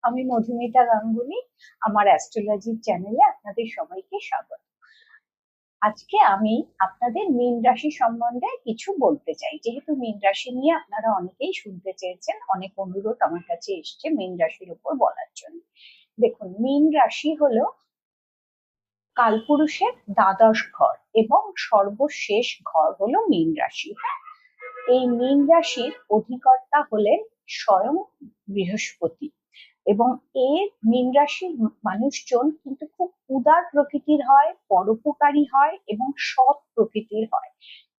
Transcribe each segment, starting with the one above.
আমি মধুমিতা গাঙ্গুলি। আমার অ্যাস্ট্রোলজির চ্যানেলে আপনাদের সবাইকে স্বাগত। আজকে আমি আপনাদের মীন রাশি সম্বন্ধে কিছু বলতে চাই। যেহেতু মীন রাশি নিয়ে আপনারা অনেকেই শুনতে চেয়েছেন, অনেক অনুরোধ আমার কাছে এসছে মীন রাশির উপর বলার জন্য। দেখুন, মীন রাশি হলো কালপুরুষের দ্বাদশ ঘর এবং সর্বশেষ ঘর হলো মীন রাশি। এই মীন রাশির অধিকর্তা হলেন স্বয়ং বৃহস্পতি। এবং এর মীন রাশির মানুষজন কিন্তু খুব উদার প্রকৃতির হয়, পরোপকারী হয় এবং সৎ প্রকৃতির হয়।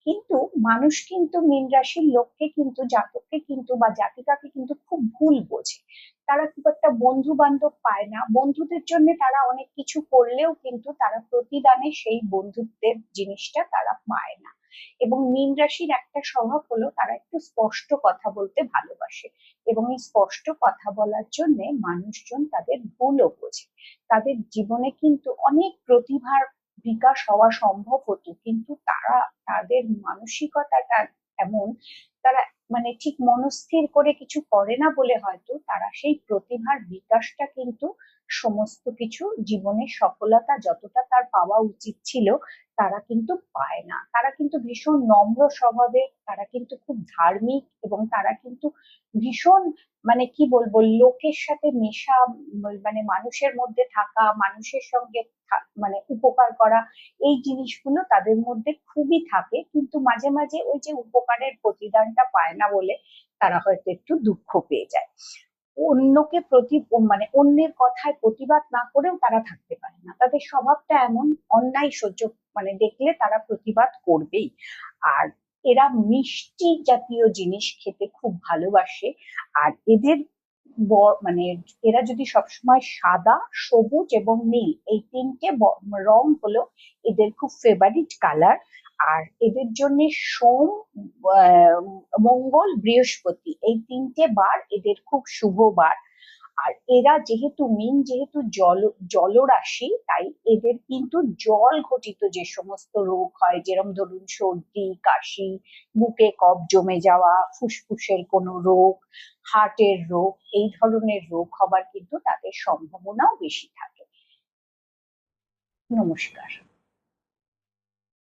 কিন্তু মানুষ কিন্তু মীন রাশির লোককে কিন্তু জাতককে কিন্তু বা জাতিকাকে কিন্তু খুব ভুল বোঝে। তারা খুব একটা বন্ধু বান্ধব পায় না, বন্ধুদের জন্য তারা অনেক কিছু করলেও কিন্তু তারা প্রতিদানে সেই বন্ধুত্বের জিনিসটা তারা পায় না। এবং মীন রাশির একটা স্বভাব হলো তারা একটু স্পষ্ট কথা বলতে ভালোবাসে, এবং এই স্পষ্ট কথা বলার জন্য মানুষজন তাদের ভুলও বোঝে। তাদের জীবনে কিন্তু অনেক প্রতিভার বিকাশ হওয়া সম্ভব হতো, কিন্তু তারা তাদের মানসিকতাটা এমন, তারা মানে ঠিক মনস্থির করে কিছু করে না বলে হয়তো তারা সেই প্রতিভার বিকাশটা কিন্তু সমস্ত কিছু জীবনের সফলতা যতটা তার পাওয়া উচিত ছিল তারা কিন্তু পায় না। তারা কিন্তু ভীষণ নম্র স্বভাবের, তারা কিন্তু খুব ধার্মিক, এবং তারা কিন্তু ভীষণ মানে কি বলবো, লোকের সাথে মেশা, মানে মানুষের মধ্যে থাকা, মানুষের সঙ্গে মানে উপকার করা, এই জিনিসগুলো তাদের মধ্যে খুবই থাকে। কিন্তু মাঝে মাঝে ওই যে উপকারের প্রতিদানটা পায় না বলে তারা হয়তো একটু দুঃখ পেয়ে যায়। অন্যকে মানে অন্যের কথায় প্রতিবাদ না করেও তারা থাকতে পারে না, তাদের স্বভাবটা এমন। অন্যায় সহ্য মানে দেখলে তারা প্রতিবাদ করবেই। আর এরা মিষ্টি জাতীয় জিনিস খেতে খুব ভালোবাসে। আর এদের মানে এরা যদি সবসময় সাদা, সবুজ এবং নীল, এই তিনটে রং হলো এদের খুব ফেভারিট কালার। আর এদের জন্য সোম, আহ, মঙ্গল, বৃহস্পতি এই তিনটে বার এদের খুব শুভ বার। আর এরা যেহেতু যেহেতু জলরাশি, তাই এদের কিন্তু জল ঘটিত যে সমস্ত রোগ হয়, যেরকম ধরুন সর্দি কাশি, বুকে কফ জমে যাওয়া, ফুসফুসের কোনো রোগ, হার্টের রোগ, এই ধরনের রোগ হবার কিন্তু তাদের সম্ভাবনাও বেশি থাকে। নমস্কার।